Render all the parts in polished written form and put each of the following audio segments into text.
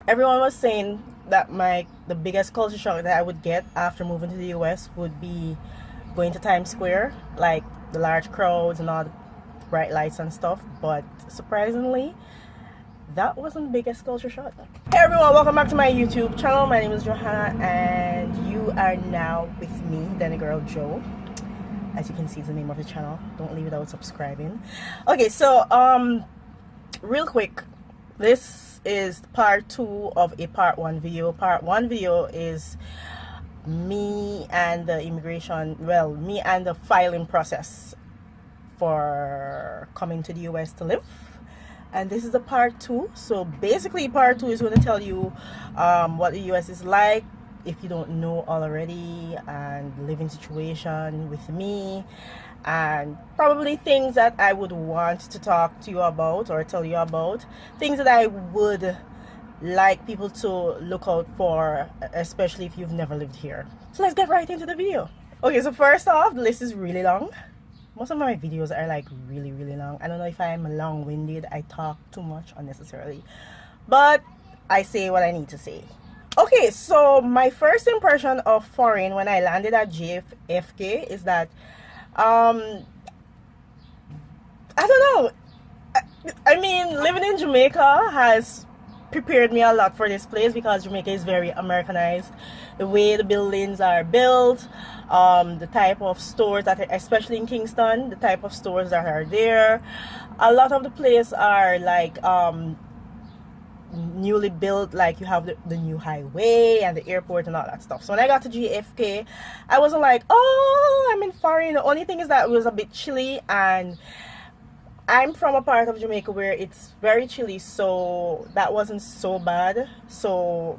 everyone was saying that the biggest culture shock that I would get after moving to the US would be going to Times Square, like the large crowds and all the bright lights and stuff. But surprisingly, that wasn't the biggest culture shock. Hey everyone, welcome back to my YouTube channel. My name is Johanna and you are now with me, Danny Girl Joe. As you can see, it's the name of the channel. Don't leave without subscribing. Okay, so real quick, this is part 2 of a part 1 video. Part 1 video is me and the me and the filing process for coming to the US to live. And this is the part 2. So basically part 2 is going to tell you what the US is like if you don't know already, and living situation with me, and probably things that I would want to talk to you about or tell you about, things that I would like people to look out for, especially if you've never lived here. So let's get right into the video. Okay, so first off, the list is really long. Most of my videos are like really long. I don't know if I'm long-winded, I talk too much unnecessarily, but I say what I need to say. Okay, so my first impression of foreign when I landed at JFK is that I don't know, I mean, living in Jamaica has prepared me a lot for this place because Jamaica is very Americanized. The way the buildings are built, the type of stores that, especially in Kingston, the type of stores that are there, a lot of the places are like newly built, like you have the new highway and the airport and all that stuff. So when I got to JFK, I wasn't like, oh, I'm in foreign. The only thing is that it was a bit chilly, and I'm from a part of Jamaica where it's very chilly, so that wasn't so bad. So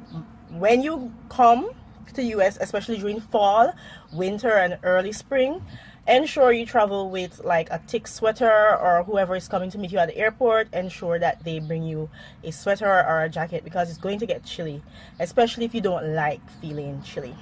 when you come to the US, especially during fall, winter and early spring, ensure you travel with like a thick sweater, or whoever is coming to meet you at the airport, ensure that they bring you a sweater or a jacket because it's going to get chilly, especially if you don't like feeling chilly.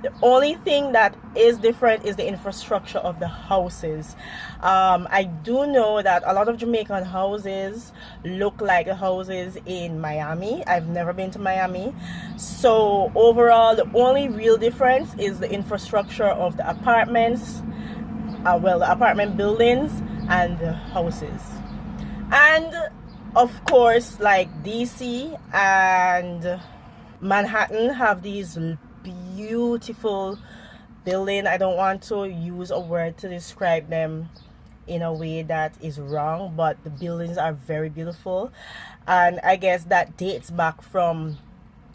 The only thing that is different is the infrastructure of the houses. I do know that a lot of Jamaican houses look like the houses in Miami. I've never been to Miami. So overall, the only real difference is the infrastructure of the apartments, the apartment buildings and the houses. And of course, like DC and Manhattan have these beautiful buildings. I don't want to use a word to describe them in a way that is wrong, but the buildings are very beautiful, and I guess that dates back from,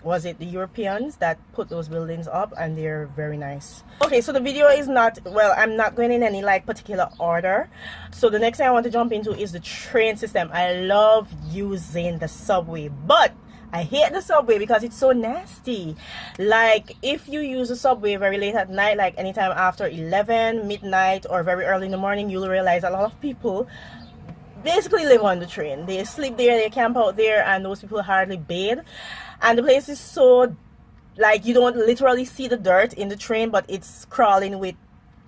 was it the Europeans that put those buildings up, and they're very nice. Okay, so the video is not, well, I'm not going in any like particular order. So the next thing I want to jump into is the train system. I love using the subway, but I hate the subway because it's so nasty. Like if you use the subway very late at night, like anytime after 11 midnight or very early in the morning, you'll realize a lot of people basically live on the train. They sleep there, they camp out there, and those people hardly bathe. And the place is so, like, you don't literally see the dirt in the train, but it's crawling with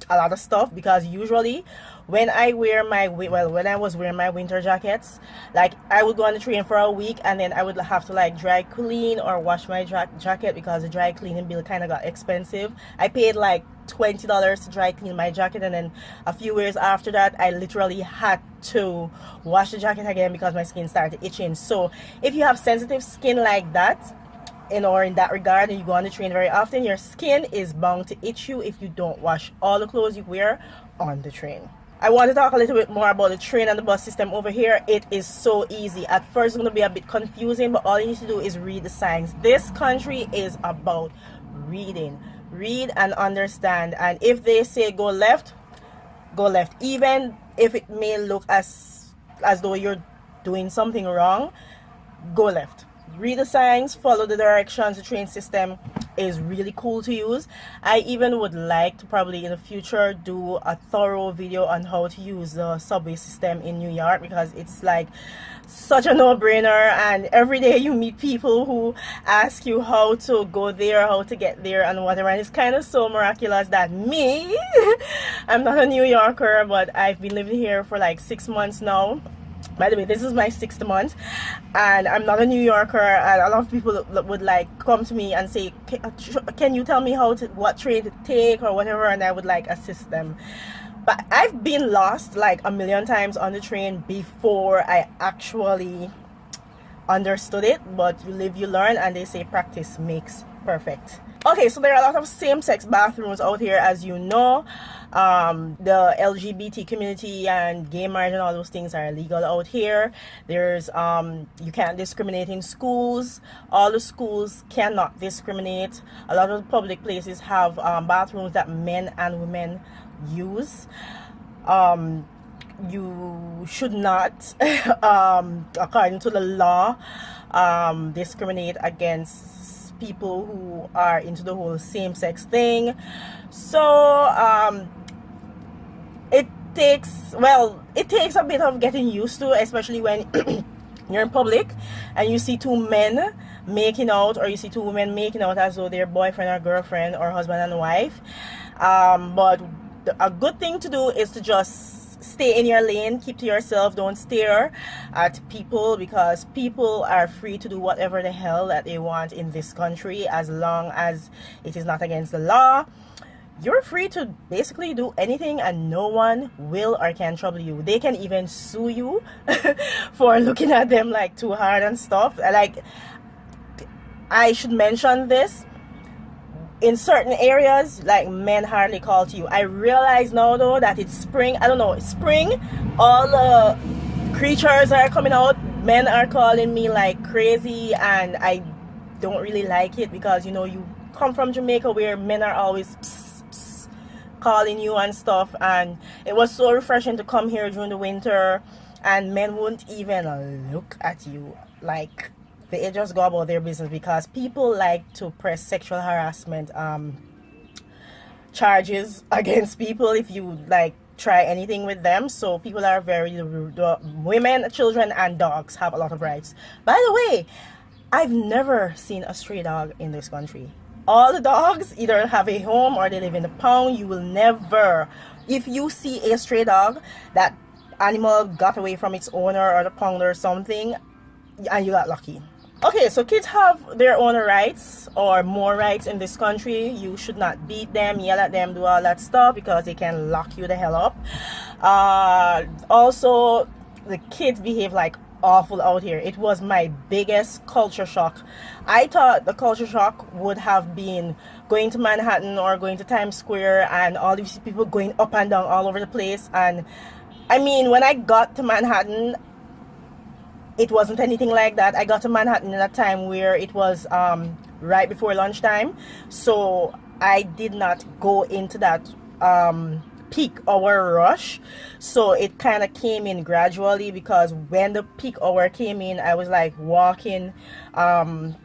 a lot of stuff. Because usually when I wear my, when I was wearing my winter jackets, like I would go on the train for a week, and then I would have to like dry clean or wash my jacket because the dry cleaning bill kind of got expensive. I paid like $20 to dry clean my jacket, and then a few years after that I literally had to wash the jacket again because my skin started itching. So if you have sensitive skin like that, in that regard, and you go on the train very often, your skin is bound to itch you if you don't wash all the clothes you wear on the train. I want to talk a little bit more about the train and the bus system over here. It is so easy. At first it's going to be a bit confusing, but all you need to do is read the signs. This country is about reading. Read and understand, and if they say go left, go left. Even if it may look as though you're doing something wrong, go left. Read the signs, follow the directions. The train system is really cool to use. I even would like to probably in the future do a thorough video on how to use the subway system in New York, because it's like such a no-brainer, and every day you meet people who ask you how to go there, how to get there and whatever, and it's kind of so miraculous that me I'm not a New Yorker, but I've been living here for like 6 months now, By the way, this is my 6th month, and I'm not a New Yorker, and a lot of people would like come to me and say, can you tell me what train to take or whatever, and I would like assist them. But I've been lost like a million times on the train before I actually understood it. But you live, you learn, and they say practice makes perfect. Okay, so there are a lot of same-sex bathrooms out here, as you know. The LGBT community and gay marriage and all those things are illegal out here. There's you can't discriminate in schools. All the schools cannot discriminate. A lot of the public places have bathrooms that men and women use. You should not according to the law discriminate against people who are into the whole same-sex thing. So it takes a bit of getting used to, especially when you're in public and you see two men making out, or you see two women making out as though they're boyfriend or girlfriend or husband and wife. But a good thing to do is to just stay in your lane, keep to yourself, don't stare at people, because people are free to do whatever the hell that they want in this country, as long as it is not against the law. You're free to basically do anything, and no one will or can trouble you. They can even sue you for looking at them like too hard and stuff. Like, I should mention this, in certain areas, like, men hardly call to you. I realize now though that it's spring. I don't know, it's spring, all the creatures are coming out. Men are calling me like crazy, and I don't really like it, because you know, you come from Jamaica where men are always psst, psst, calling you and stuff, and it was so refreshing to come here during the winter and men won't even look at you. Like, they just go about their business, because people like to press sexual harassment charges against people if you like try anything with them. So people are very women, children, and dogs have a lot of rights. By the way, I've never seen a stray dog in this country. All the dogs either have a home or they live in the pound. You will never, if you see a stray dog, that animal got away from its owner or the pound or something, and you got lucky. Okay, so kids have their own rights, or more rights in this country. You should not beat them, yell at them, do all that stuff, because they can lock you the hell up. Also, the kids behave like awful out here. It was my biggest culture shock. I thought the culture shock would have been going to Manhattan or going to Times Square and all these people going up and down all over the place. And I mean, when I got to Manhattan, it wasn't anything like that. I got to Manhattan in a time where it was right before lunchtime, so I did not go into that peak hour rush. So it kind of came in gradually, because when the peak hour came in, I was like walking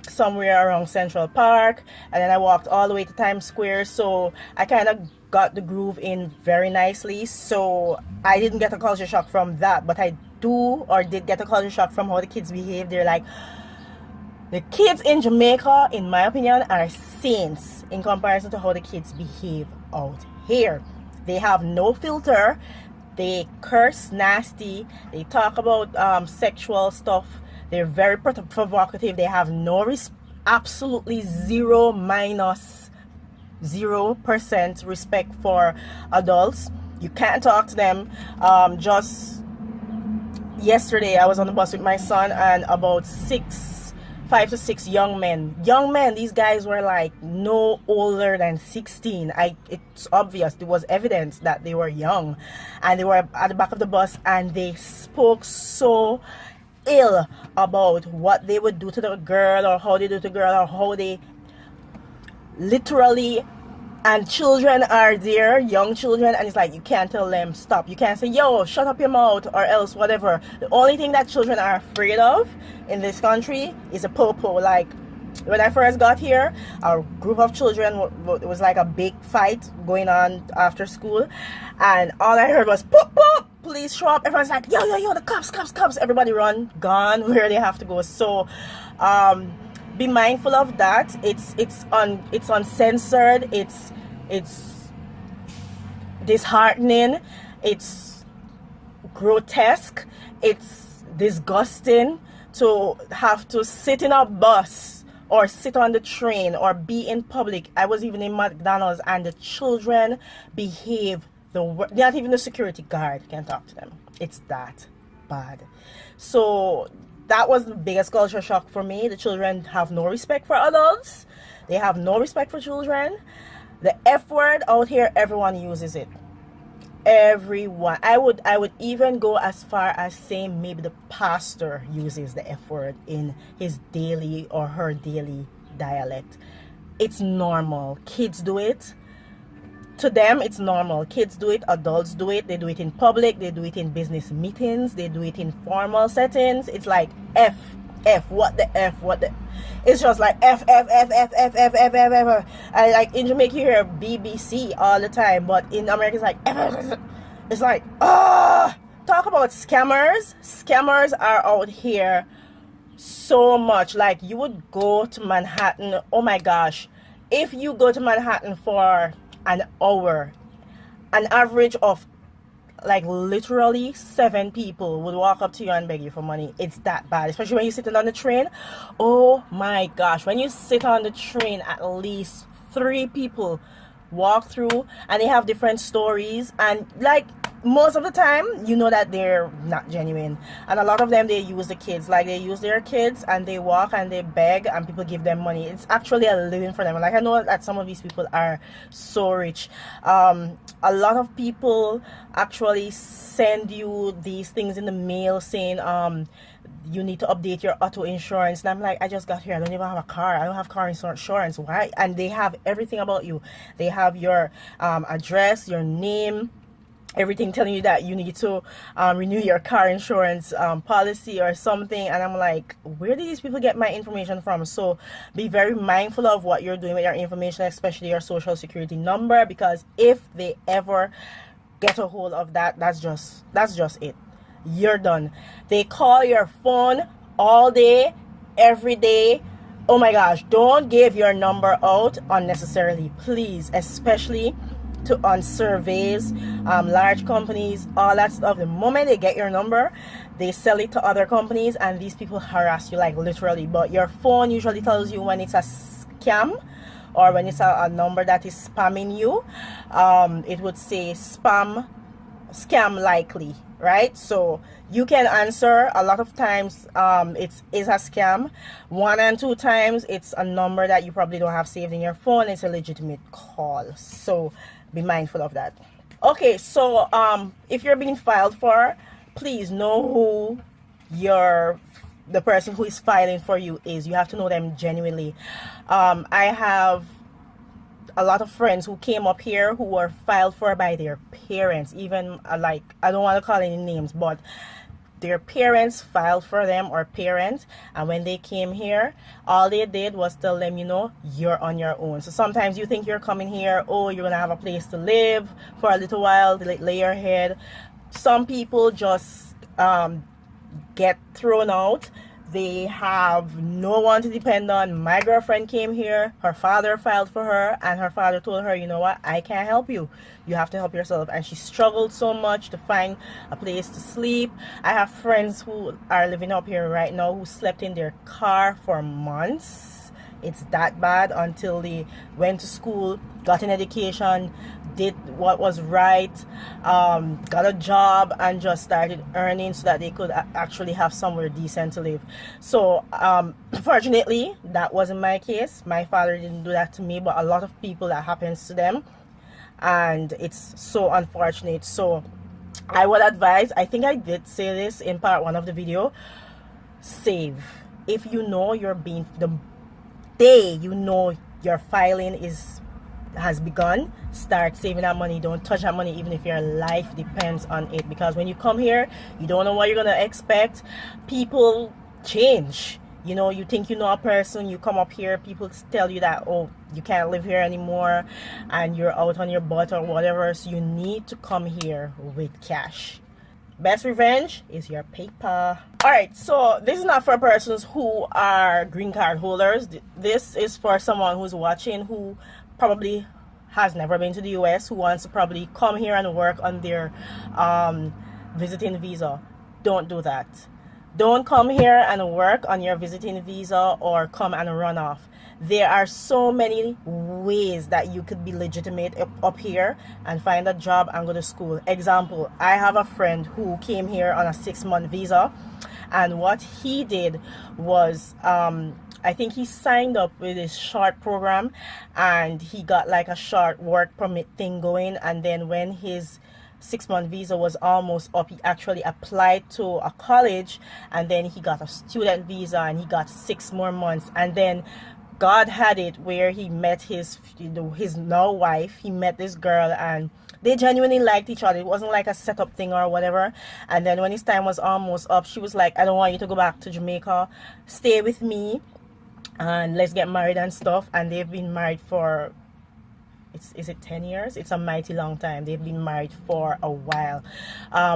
somewhere around Central Park, and then I walked all the way to Times Square. So I kind of got the groove in very nicely. So I didn't get a culture shock from that, but I did get a culture shock from how the kids behave. They're like, the kids in Jamaica, in my opinion, are saints in comparison to how the kids behave out here. They have no filter. They curse nasty. They talk about sexual stuff. They're very provocative. They have no absolutely 0% respect for adults. You can't talk to them. Just yesterday, I was on the bus with my son, and about 5 to 6 young men. These guys were like no older than 16. It's obvious. There was evidence that they were young, and they were at the back of the bus, and they spoke so ill about what they would do to the girl, or how they do to the girl, or how they literally. And children are there, young children, and it's like, you can't tell them stop. You can't say, yo, shut up your mouth, or else whatever. The only thing that children are afraid of in this country is a popo. Like, when I first got here, a group of children, it was like a big fight going on after school, and all I heard was poop, poop, police show up. Everyone's like, yo, the cops. Everybody run, gone where they have to go. So, be mindful of that. It's uncensored. It's disheartening. It's grotesque. It's disgusting to have to sit in a bus or sit on the train or be in public. I was even in McDonald's and the children behave not even the security guard can talk to them. It's that bad. So that was the biggest culture shock for me. The children have no respect for adults. They have no respect for children. The F word out here, everyone uses it. Everyone. I would even go as far as saying maybe the pastor uses the F word in his daily or her daily dialect. It's normal. Kids do it. To them, it's normal. Kids do it, adults do it. They do it in public, they do it in business meetings, they do it in formal settings. It's like F, what the F, what the. It's just like F. I like in Jamaica you hear BBC all the time, but in America it's like F. It's like, talk about scammers. Scammers are out here so much. Like, you would go to Manhattan, oh my gosh, if you go to Manhattan for an hour, an average of like literally 7 people would walk up to you and beg you for money. It's that bad, especially when you're sitting on the train. Oh my gosh, when you sit on the train, at least 3 people walk through and they have different stories, and like most of the time you know that they're not genuine, and a lot of them, they use the kids, like they use their kids and they walk and they beg and people give them money. It's actually a living for them. Like, I know that some of these people are so rich. A lot of people actually send you these things in the mail saying you need to update your auto insurance, and I'm like, I just got here, I don't even have a car, I don't have car insurance. Why? And they have everything about you. They have your address, your name, everything, telling you that you need to renew your car insurance policy or something. And I'm like, where did these people get my information from? So be very mindful of what you're doing with your information, especially your social security number, because if they ever get a hold of that, that's just it. You're done. They call your phone all day, every day. Oh my gosh, don't give your number out unnecessarily, please, especially on surveys, large companies, all that stuff. The moment they get your number, they sell it to other companies, and these people harass you, like literally. But your phone usually tells you when it's a scam or when it's a number that is spamming you. It would say scam likely, right? So you can answer. A lot of times it's a scam. 1 and 2 times it's a number that you probably don't have saved in your phone. It's a legitimate call, so be mindful of that. Okay, so if you're being filed for, please know who the person who is filing for you is. You have to know them genuinely. I have a lot of friends who came up here who were filed for by their parents, even like, I don't want to call any names, but their parents filed for them, or parents, and when they came here, all they did was tell them, you're on your own. So sometimes you think you're coming here, oh, you're gonna have a place to live for a little while, lay your head. Some people just get thrown out. They have no one to depend on. My girlfriend came here, her father filed for her, and her father told her, you know what, I can't help you, you have to help yourself. And she struggled so much to find a place to sleep. I have friends who are living up here right now who slept in their car for months. It's that bad, until they went to school, got an education, did what was right, got a job, and just started earning so that they could actually have somewhere decent to live. So fortunately, that wasn't my case. My father didn't do that to me, but a lot of people, that happens to them, and it's so unfortunate. So I would advise, I think I did say this in part 1 of the video, save. If you know you're being, the day you know your filing has begun, start saving that money. Don't touch that money, even if your life depends on it, because when you come here, you don't know what you're gonna expect. People change. You think you know a person, you come up here, people tell you that, oh, you can't live here anymore, and you're out on your butt or whatever. So you need to come here with cash. Best revenge is your paper. Alright, so this is not for persons who are green card holders. This is for someone who's watching who probably has never been to the US, who wants to probably come here and work on their visiting visa. Don't do that. Don't come here and work on your visiting visa or come and run off. There are so many ways that you could be legitimate up here and find a job and go to school. Example, I have a friend who came here on a 6-month visa, and what he did was I think he signed up with this short program and he got like a short work permit thing going, and then when his 6-month visa was almost up, he actually applied to a college, and then he got a student visa and he got 6 more months. And then God had it where he met his now wife. He met this girl and they genuinely liked each other. It wasn't like a setup thing or whatever. And then when his time was almost up, she was like, I don't want you to go back to Jamaica, stay with me and let's get married and stuff. And they've been married for, is it 10 years? It's a mighty long time. They've been married for a while.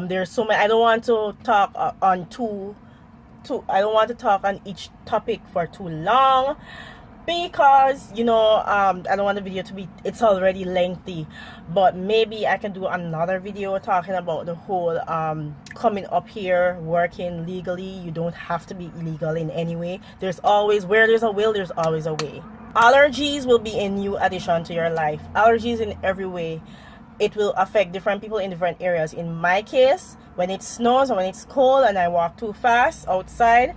There's so many. I don't want to talk I don't want to talk on each topic for too long, because I don't want the video to be, it's already lengthy. But maybe I can do another video talking about the whole coming up here, working legally. You don't have to be illegal in any way. There's always, where there's a will, there's always a way. Allergies will be a new addition to your life. Allergies in every way. It will affect different people in different areas. In my case, when it snows or when it's cold and I walk too fast outside,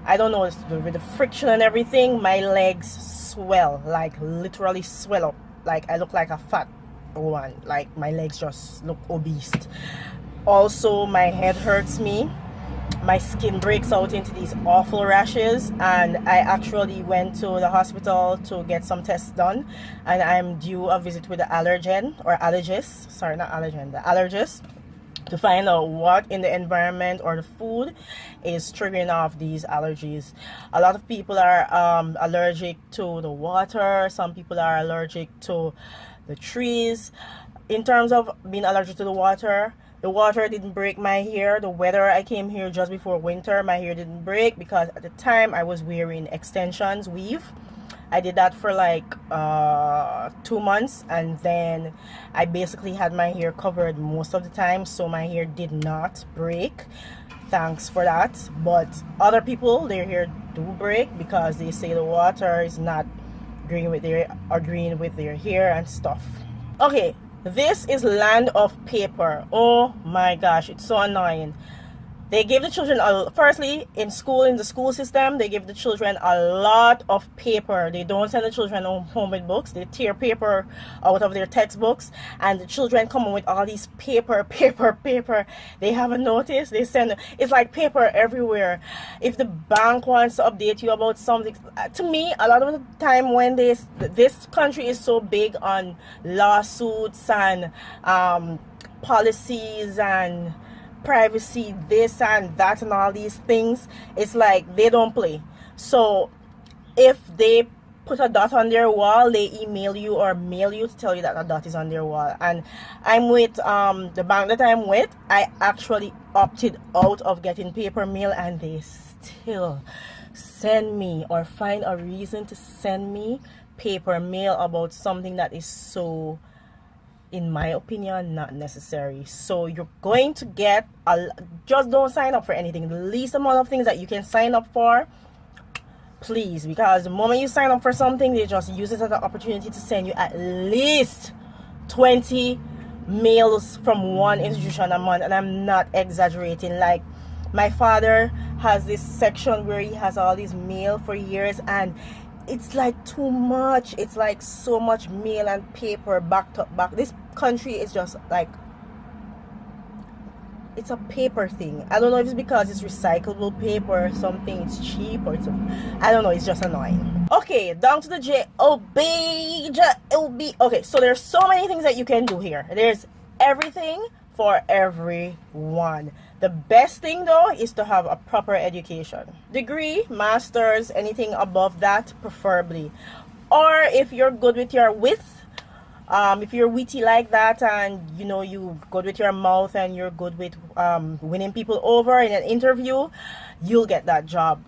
I don't know, with the friction and everything, my legs swell, like literally swell up. Like I look like a fat one. Like my legs just look obese. Also, my head hurts me. My skin breaks out into these awful rashes, and I actually went to the hospital to get some tests done, and I'm due a visit with the allergist, to find out what in the environment or the food is triggering off these allergies. A lot of people are allergic to the water. Some people are allergic to the trees. In terms of being allergic to the water didn't break my hair. The weather, I came here just before winter, my hair didn't break because at the time I was wearing extensions, weave. I did that for like 2 months, and then I basically had my hair covered most of the time, so my hair did not break. Thanks for that. But other people, their hair do break because they say the water is not agreeing with their hair and stuff. Okay, this is land of paper. Oh my gosh, it's so annoying. They give the children, firstly, in the school system, they give the children a lot of paper. They don't send the children home with books. They tear paper out of their textbooks, and the children come home with all these paper. They haven't noticed. It's like paper everywhere. If the bank wants to update you about something, to me, a lot of the time when this country is so big on lawsuits and policies and privacy, this and that and all these things, it's like they don't play. So if they put a dot on their wall, they email you or mail you to tell you that a dot is on their wall. And I'm with the bank that I'm with, I actually opted out of getting paper mail, and they still send me or find a reason to send me paper mail about something that is so, in my opinion, not necessary. So you're going to get just don't sign up for anything. The least amount of things that you can sign up for, please, because the moment you sign up for something, they just use it as an opportunity to send you at least 20 mails from one institution a month. And I'm not exaggerating. Like, my father has this section where he has all these mail for years, and it's like too much. It's like so much mail and paper back to back. This country is just like, it's a paper thing. I don't know if it's because it's recyclable paper or something, it's cheap, or I don't know, it's just annoying. Okay, down to the J-O-B. Okay, so there's so many things that you can do here. There's everything for everyone. The best thing though is to have a proper education. Degree, master's, anything above that preferably. Or if you're good with your width, if you're witty like that, and you good with your mouth and you're good with winning people over in an interview, you'll get that job.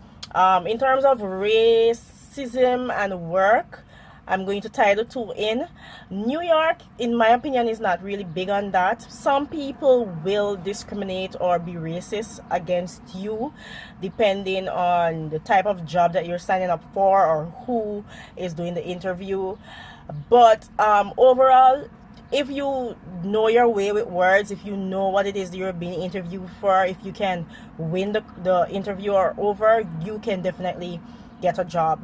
In terms of racism and work, I'm going to tie the two in. New York, in my opinion, is not really big on that. Some people will discriminate or be racist against you depending on the type of job that you're signing up for or who is doing the interview. But overall, if you know your way with words, if you know what it is that you're being interviewed for, if you can win the interviewer over, you can definitely get a job.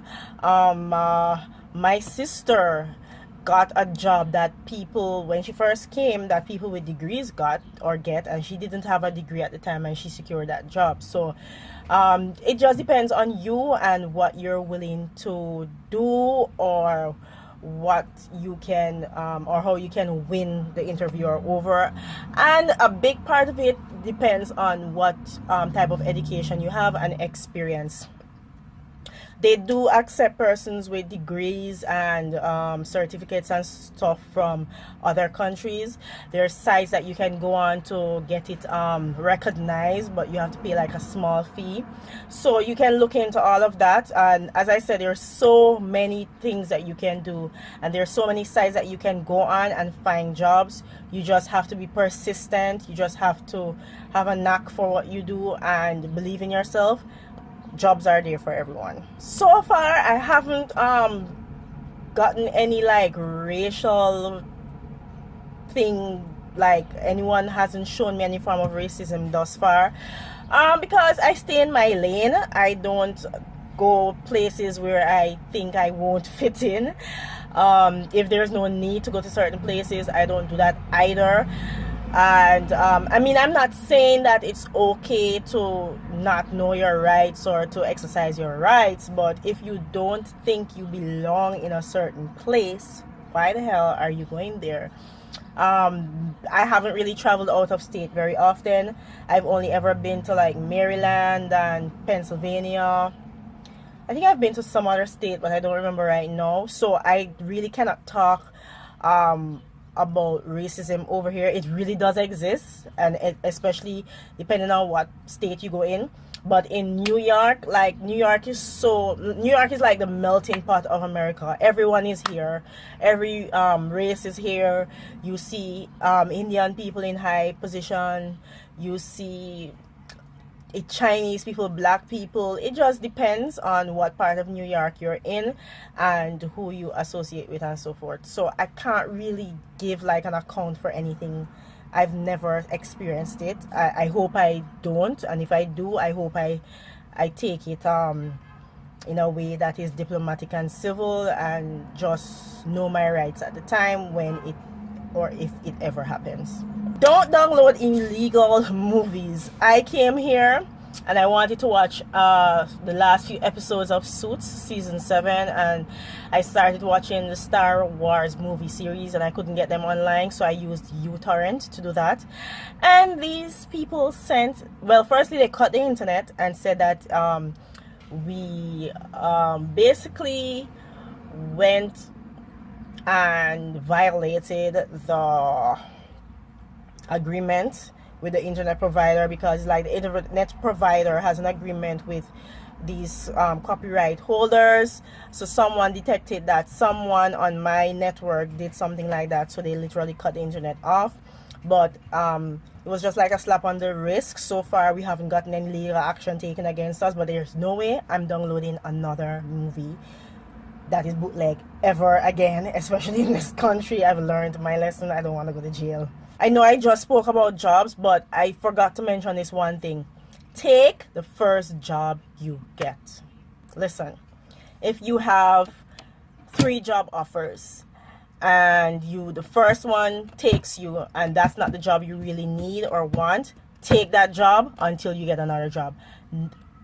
My sister got a job that people, when she first came, that people with degrees got or get, and she didn't have a degree at the time, and she secured that job. So it just depends on you and what you're willing to do, or what you can or how you can win the interviewer over. And a big part of it depends on what type of education you have and experience. They do accept persons with degrees and certificates and stuff from other countries. There's sites that you can go on to get it recognized, but you have to pay like a small fee. So you can look into all of that. And as I said, there's so many things that you can do, and there's so many sites that you can go on and find jobs. You just have to be persistent. You just have to have a knack for what you do and believe in yourself. Jobs are there for everyone. So far, I haven't gotten any like racial thing, like anyone hasn't shown me any form of racism thus far, because I stay in my lane. I don't go places where I think I won't fit in. If there's no need to go to certain places, I don't do that either. And I mean, I'm not saying that it's okay to not know your rights or to exercise your rights, but if you don't think you belong in a certain place, why the hell are you going there? I haven't really traveled out of state very often. I've only ever been to like Maryland and Pennsylvania. I think I've been to some other state, but I don't remember right now. So I really cannot talk about racism over here. It really does exist, and especially depending on what state you go in. But in New York, like New York is like the melting pot of America. Everyone is here, every race is here. You see Indian people in high position, you see Chinese people, black people. It just depends on what part of New York you're in and who you associate with and so forth. So I can't really give like an account for anything. I've never experienced it. I hope I don't, and if I do, I hope I take it in a way that is diplomatic and civil, and just know my rights at the time when it, or if it ever happens. Don't download illegal movies. I came here and I wanted to watch the last few episodes of Suits season 7, and I started watching the Star Wars movie series, and I couldn't get them online, so I used uTorrent to do that. And these people sent, well, firstly they cut the internet and said that we basically went and violated the agreement with the internet provider, because like the internet provider has an agreement with these copyright holders. So someone detected that someone on my network did something like that, so they literally cut the internet off. But it was just like a slap on the wrist. So far we haven't gotten any legal action taken against us, but there's no way I'm downloading another movie that is bootleg ever again, especially in this country. I've learned my lesson. I don't want to go to jail. I know I just spoke about jobs, but I forgot to mention this one thing. Take the first job you get. Listen, if you have 3 job offers and the first one takes you, and that's not the job you really need or want, take that job until you get another job.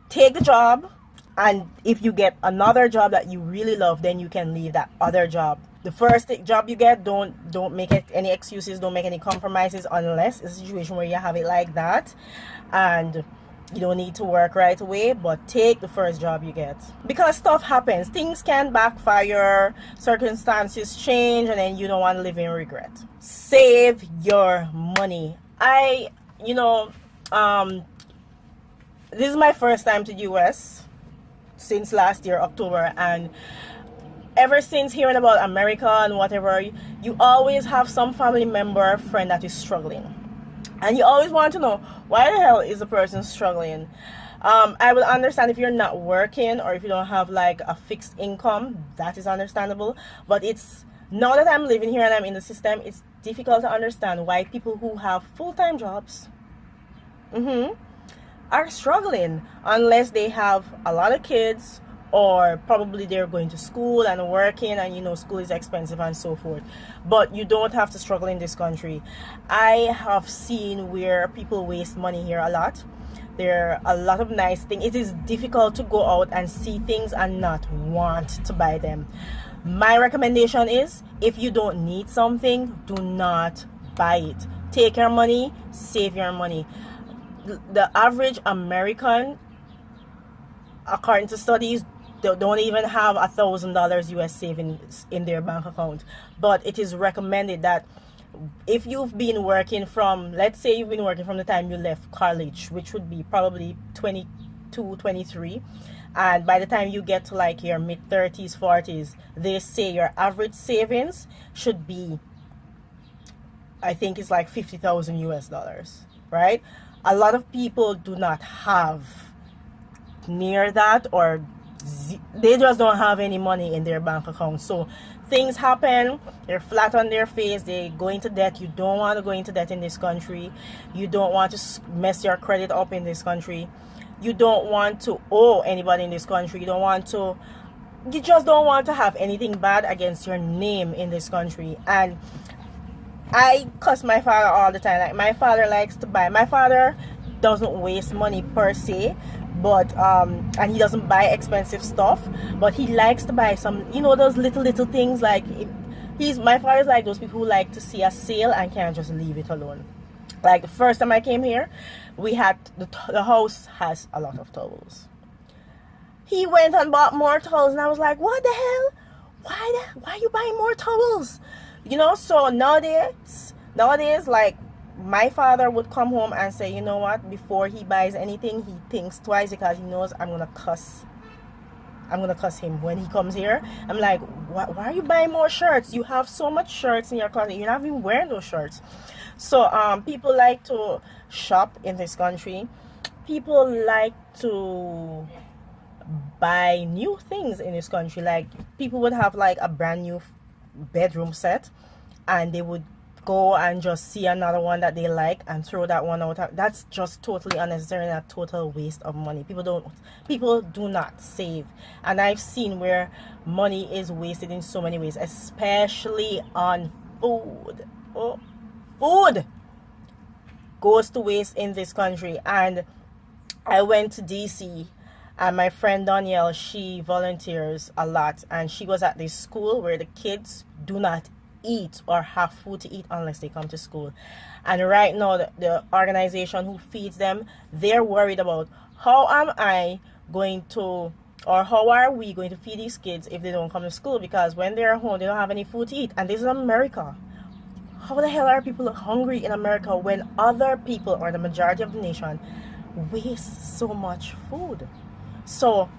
Take the job, and if you get another job that you really love, then you can leave that other job. The first job you get, don't make any excuses, don't make any compromises, unless it's a situation where you have it like that and you don't need to work right away. But take the first job you get, because stuff happens. Things can backfire, circumstances change, and then you don't want to live in regret. Save your money. This is my first time to US since last year October, and ever since hearing about America and whatever, you always have some family member or friend that is struggling. And you always want to know, why the hell is the person struggling? I will understand if you're not working or if you don't have like a fixed income. That is understandable. But it's, now that I'm living here and I'm in the system, it's difficult to understand why people who have full-time jobs are struggling, unless they have a lot of kids, or probably they're going to school and working, and you know school is expensive and so forth. But you don't have to struggle in this country. I have seen where people waste money here a lot. There are a lot of nice things. It is difficult to go out and see things and not want to buy them. My recommendation is, if you don't need something, do not buy it. Take your money, save your money. The average American, according to studies, they don't even have $1,000 US savings in their bank account. But it is recommended that if you've been working from, let's say you've been working from the time you left college, which would be probably 22, 23, and by the time you get to like your mid 30s, 40s, they say your average savings should be, I think it's like 50,000 US dollars, right? A lot of people do not have near that, or they just don't have any money in their bank account. So things happen, they're flat on their face, they go into debt. You don't want to go into debt in this country. You don't want to mess your credit up in this country. You don't want to owe anybody in this country. You just don't want to have anything bad against your name in this country. And I cuss my father all the time. Like, my father likes to buy. My father doesn't waste money per se, but and he doesn't buy expensive stuff, but he likes to buy some, you know, those little things. Like, my father's like those people who like to see a sale and can't just leave it alone. Like, the first time I came here, we had the house has a lot of towels. He went and bought more towels, and I was like, what the hell? Why are you buying more towels? You know, so nowadays, like, my father would come home and say, you know what, before he buys anything, he thinks twice, because he knows I'm gonna cuss him when he comes here. I'm like, why are you buying more shirts? You have so much shirts in your closet, you're not even wearing those shirts. So people like to shop in this country. People like to buy new things in this country. Like, people would have like a brand new bedroom set, and they would go and just see another one that they like and throw that one out. That's just totally unnecessary and a total waste of money. People do not save, and I've seen where money is wasted in so many ways, especially on food. Food goes to waste in this country. And I went to DC, and my friend Danielle, she volunteers a lot, and she was at this school where the kids do not eat or have food to eat unless they come to school. And right now, the organization who feeds them, they're worried about, how am I going to, or how are we going to feed these kids if they don't come to school? Because when they're home, they don't have any food to eat. And this is America. How the hell are people hungry in America when other people, or the majority of the nation, waste so much food? So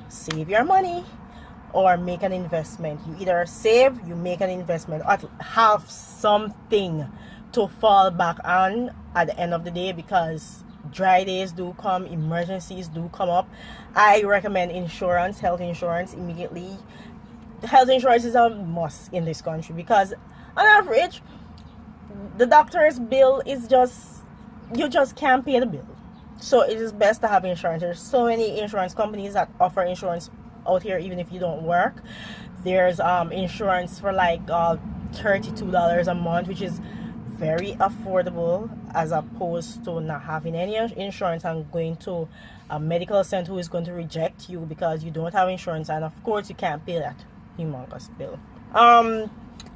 save your money or make an investment. You either save, you make an investment, or have something to fall back on at the end of the day, because dry days do come, emergencies do come up. I recommend insurance, health insurance, immediately. Health insurance is a must in this country, because on average, the doctor's bill is just, you just can't pay the bill. So it is best to have insurance. There's so many insurance companies that offer insurance out here, even if you don't work. There's insurance for like $32 a month, which is very affordable, as opposed to not having any insurance and going to a medical center who is going to reject you because you don't have insurance, and of course you can't pay that humongous bill.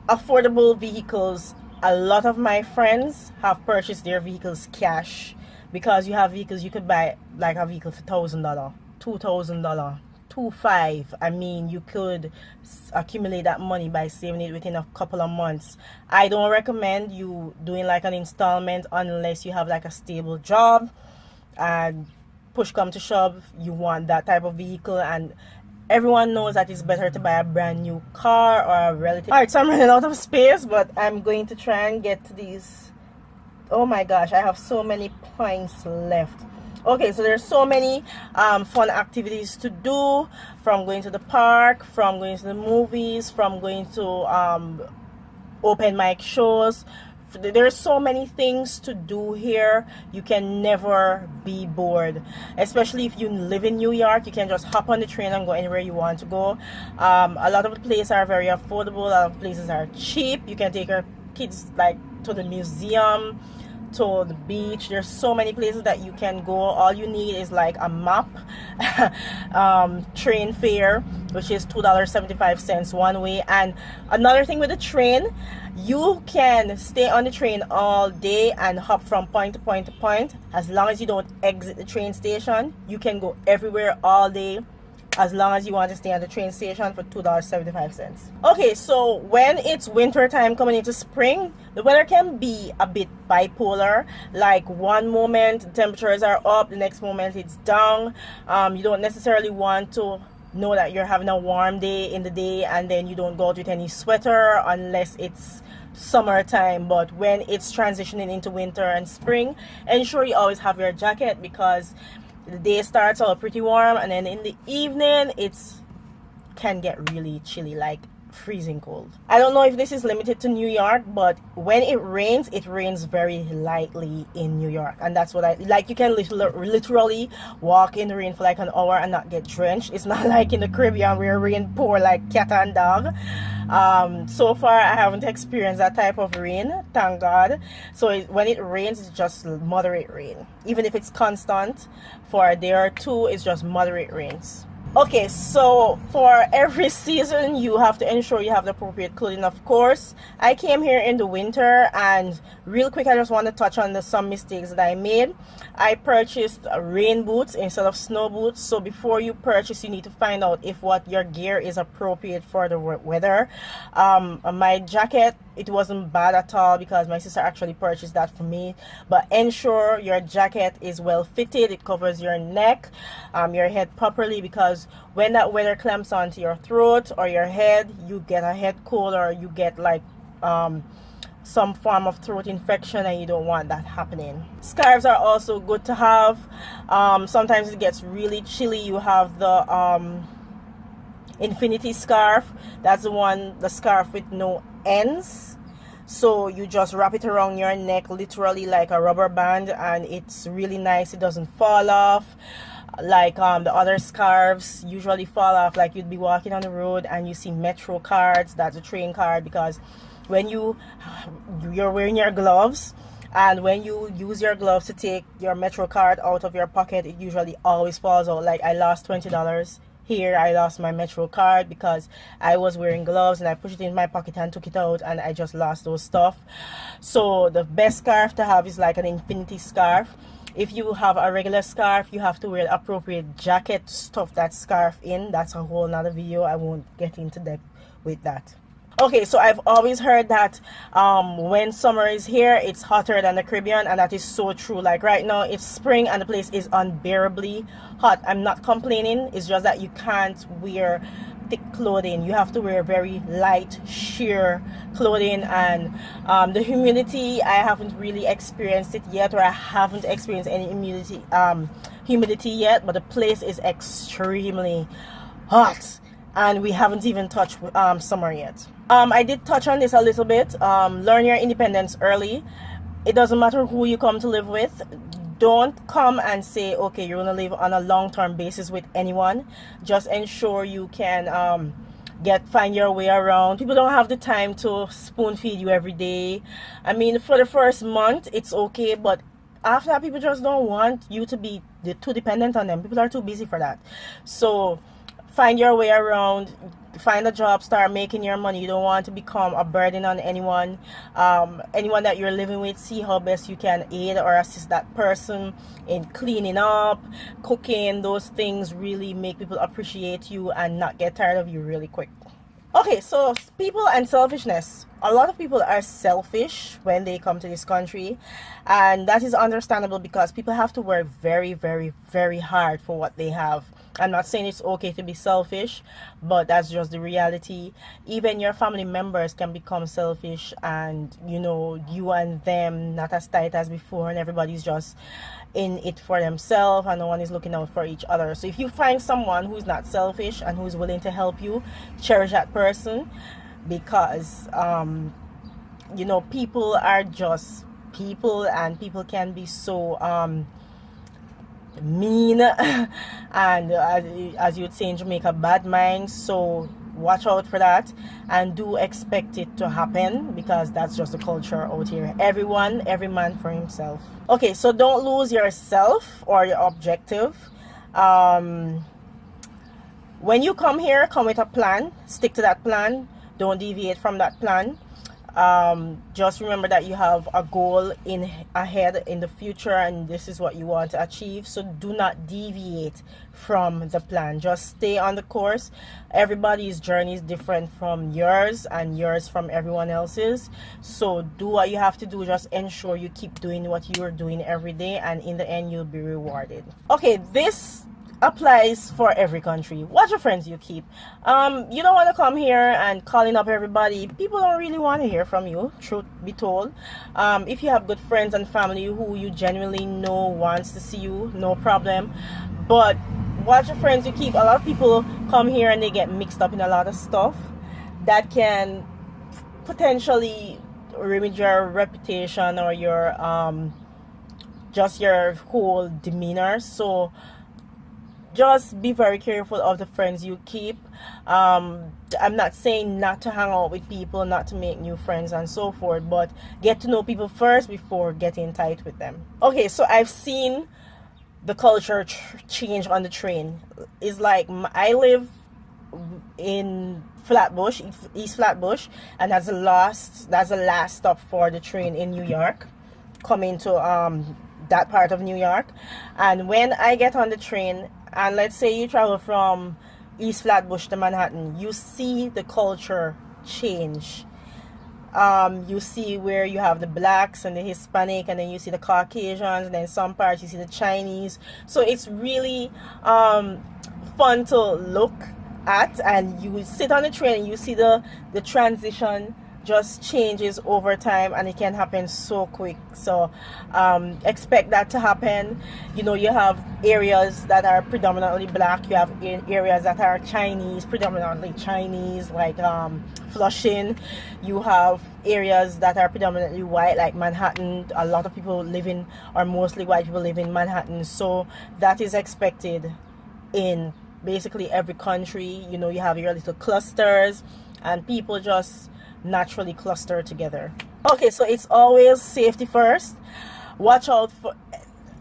Affordable vehicles. A lot of my friends have purchased their vehicles cash, because you have vehicles you could buy, like a vehicle for $1,000, $2,000, $2,500. I mean, you could accumulate that money by saving it within a couple of months. I don't recommend you doing like an installment unless you have like a stable job, and push come to shove, you want that type of vehicle. And everyone knows that it's better to buy a brand new car or a relative. All right, so I'm running out of space, but I'm going to try and get to these. Oh my gosh, I have so many points left. Okay, so there's so many fun activities to do, from going to the park, from going to the movies, from going to open mic shows. There's so many things to do here. You can never be bored, especially if you live in New York. You can just hop on the train and go anywhere you want to go. A lot of the places are very affordable. A lot of places are cheap. You can take your kids like to the museum, to the beach. There's so many places that you can go. All you need is like a map. Train fare, which is $2.75 one way. And another thing with the train, you can stay on the train all day and hop from point to point to point. As long as you don't exit the train station, you can go everywhere all day, as long as you want to stay on the train station for $2.75. Okay, so when it's winter time coming into spring, the weather can be a bit bipolar. Like one moment the temperatures are up, the next moment it's down. You don't necessarily want to know that you're having a warm day in the day and then you don't go out with any sweater unless it's summertime. But when it's transitioning into winter and spring, ensure you always have your jacket, because the day starts out pretty warm and then in the evening it's can get really chilly, like freezing cold. I don't know if this is limited to New York, but when it rains very lightly in New York, and that's what I like. You can literally walk in the rain for like an hour and not get drenched. It's not like in the Caribbean where rain pour like cat and dog. So far I haven't experienced that type of rain, thank God. So when it rains, it's just moderate rain. Even if it's constant for a day or two, it's just moderate rains. Okay, so for every season you have to ensure you have the appropriate clothing, of course. I came here in the winter, and real quick I just want to touch on some mistakes that I made. I purchased rain boots instead of snow boots. So before you purchase, you need to find out if what your gear is appropriate for the weather. My jacket, it wasn't bad at all because my sister actually purchased that for me. But ensure your jacket is well fitted, it covers your neck, your head properly, because when that weather clamps onto your throat or your head, you get a head cold or you get like some form of throat infection, and you don't want that happening. Scarves are also good to have. Sometimes it gets really chilly. You have the infinity scarf. That's the scarf with no ends. So you just wrap it around your neck, literally like a rubber band, and it's really nice. It doesn't fall off like the other scarves usually fall off. Like you'd be walking on the road and you see Metro cards, that's a train card, because when you're wearing your gloves, and when you use your gloves to take your Metro card out of your pocket, it usually always falls out. Like I lost $20 here. I lost my Metro card because I was wearing gloves and I pushed it in my pocket and took it out, and I just lost those stuff. So the best scarf to have is like an infinity scarf. If you have a regular scarf, you have to wear the appropriate jacket to stuff that scarf in. That's a whole nother video. I won't get into depth with that. Okay, so I've always heard that when summer is here, it's hotter than the Caribbean, and that is so true. Like right now, it's spring and the place is unbearably hot. I'm not complaining. It's just that you can't wear thick clothing. You have to wear very light, sheer clothing, and the humidity, I haven't really experienced it yet, or I haven't experienced any humidity yet, but the place is extremely hot. And we haven't even touched summer yet. I did touch on this a little bit. Learn your independence early. It doesn't matter who you come to live with. Don't come and say, okay, you're going to live on a long-term basis with anyone. Just ensure you can find your way around. People don't have the time to spoon feed you every day. I mean, for the first month, it's okay, but after that, people just don't want you to be too dependent on them. People are too busy for that. So find your way around, find a job, start making your money. You don't want to become a burden on anyone. Anyone that you're living with, see how best you can aid or assist that person in cleaning up, cooking. Those things really make people appreciate you and not get tired of you really quick. Okay, so people and selfishness. A lot of people are selfish when they come to this country, and that is understandable because people have to work very, very, very hard for what they have. I'm not saying it's okay to be selfish, but that's just the reality. Even your family members can become selfish, and you and them not as tight as before, and everybody's just in it for themselves and no one is looking out for each other. So if you find someone who's not selfish and who's willing to help you, cherish that person, because people are just people, and people can be so mean and as you'd say in Jamaica, bad minds. So watch out for that, and do expect it to happen, because that's just the culture out here. Every man for himself. Okay, so don't lose yourself or your objective. When you come here, come with a plan. Stick to that plan. Don't deviate from that plan. Just remember that you have a goal ahead in the future, and this is what you want to achieve. So do not deviate from the plan. Just stay on the course. Everybody's journey is different from yours, and yours from everyone else's. So do what you have to do. Just ensure you keep doing what you're doing every day, and in the end you'll be rewarded. Okay, this applies for every country. Watch your friends you keep. You don't want to come here and calling up everybody. People don't really want to hear from you, truth be told. If you have good friends and family who you genuinely know wants to see you, no problem. But watch your friends you keep. A lot of people come here and they get mixed up in a lot of stuff that can potentially ruin your reputation or your just your whole demeanor. So just be very careful of the friends you keep. I'm not saying not to hang out with people, not to make new friends and so forth, but get to know people first before getting tight with them. Okay, so I've seen the culture change on the train. It's like I live in Flatbush, East Flatbush, and that's the last stop for the train in New York, coming to that part of New York. And when I get on the train, and let's say you travel from East Flatbush to Manhattan, you see the culture change. You see where you have the blacks and the Hispanic, and then you see the Caucasians, and then some parts you see the Chinese. So it's really fun to look at, and you sit on the train and you see the transition just changes over time, and it can happen so quick. So expect that to happen. You have areas that are predominantly black, you have areas that are predominantly Chinese, like Flushing. You have areas that are predominantly white, like Manhattan. A lot of people mostly white people live in Manhattan. So that is expected in basically every country. You have your little clusters, and people just naturally cluster together. Okay, so it's always safety first. Watch out for,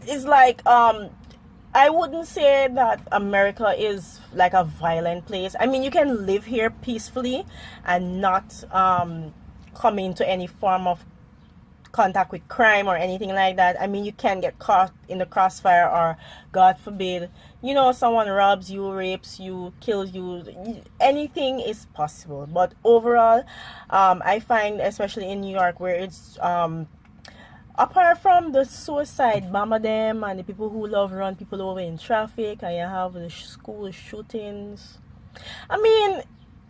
it's like I wouldn't say that America is like a violent place. I mean, you can live here peacefully and not come into any form of contact with crime or anything like that. I mean, you can get caught in the crossfire, or God forbid, someone robs you, rapes you, kills you. Anything is possible. But overall, I find, especially in New York, where it's apart from the suicide bomber them and the people who love run people over in traffic, and you have the school shootings. I mean,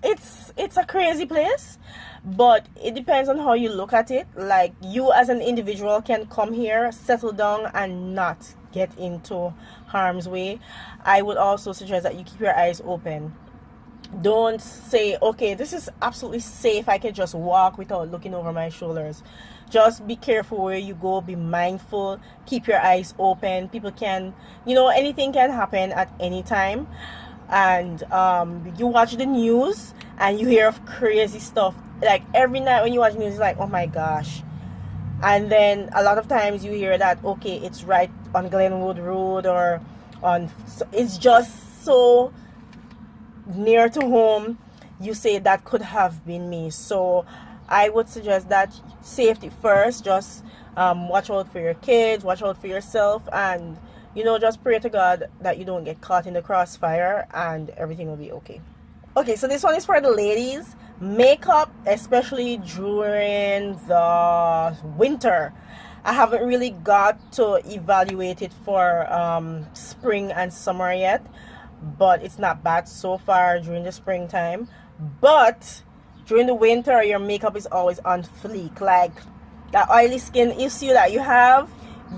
it's a crazy place, but it depends on how you look at it. Like, you as an individual can come here, settle down, and not get into harm's way. I would also suggest that you keep your eyes open. Don't say, okay, this is absolutely safe, I can just walk without looking over my shoulders. Just be careful where you go, be mindful, keep your eyes open. People can, anything can happen at any time. And you watch the news and you hear of crazy stuff. Like, every night when you watch news, it's like, oh my gosh. And then a lot of times you hear that, okay, it's right on Glenwood Road, or it's just so near to home. You say that could have been me. So I would suggest that safety first. Just watch out for your kids, watch out for yourself, and just pray to God that you don't get caught in the crossfire, and everything will be okay. Okay, so this one is for the ladies. Makeup, especially during the winter. I haven't really got to evaluate it for spring and summer yet, but it's not bad so far during the springtime. But during the winter, your makeup is always on fleek. Like that oily skin issue that you have,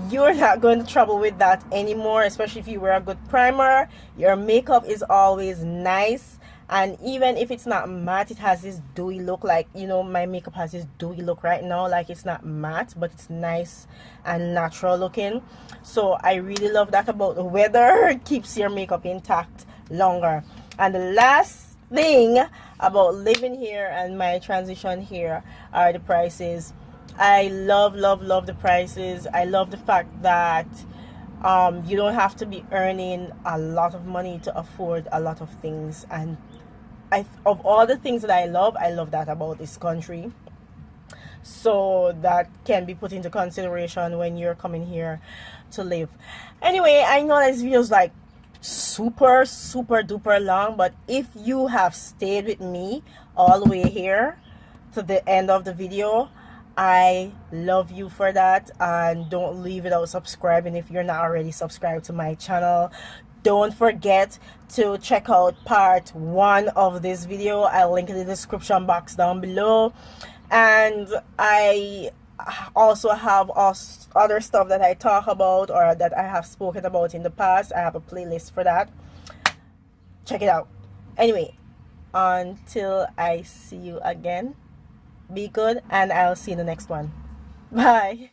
you're not going to trouble with that anymore, especially if you wear a good primer. Your makeup is always nice, and even if it's not matte, it has this dewy look. Like, you know, my makeup has this dewy look right now. Like, it's not matte, but it's nice and natural looking. So I really love that about the weather. It keeps your makeup intact longer. And the last thing about living here and my transition here are the prices. I love the prices. I love the fact that you don't have to be earning a lot of money to afford a lot of things. And of all the things that I love that about this country. So that can be put into consideration when you're coming here to live. Anyway, I know this video is like super duper long, but if you have stayed with me all the way here to the end of the video, I love you for that. And don't leave without subscribing if you're not already subscribed to my channel. Don't forget to check out part 1 of this video. I'll link in the description box down below. And I also have other stuff that I talk about or that I have spoken about in the past. I have a playlist for that. Check it out. Anyway, until I see you again, be good, and I'll see you in the next one. Bye.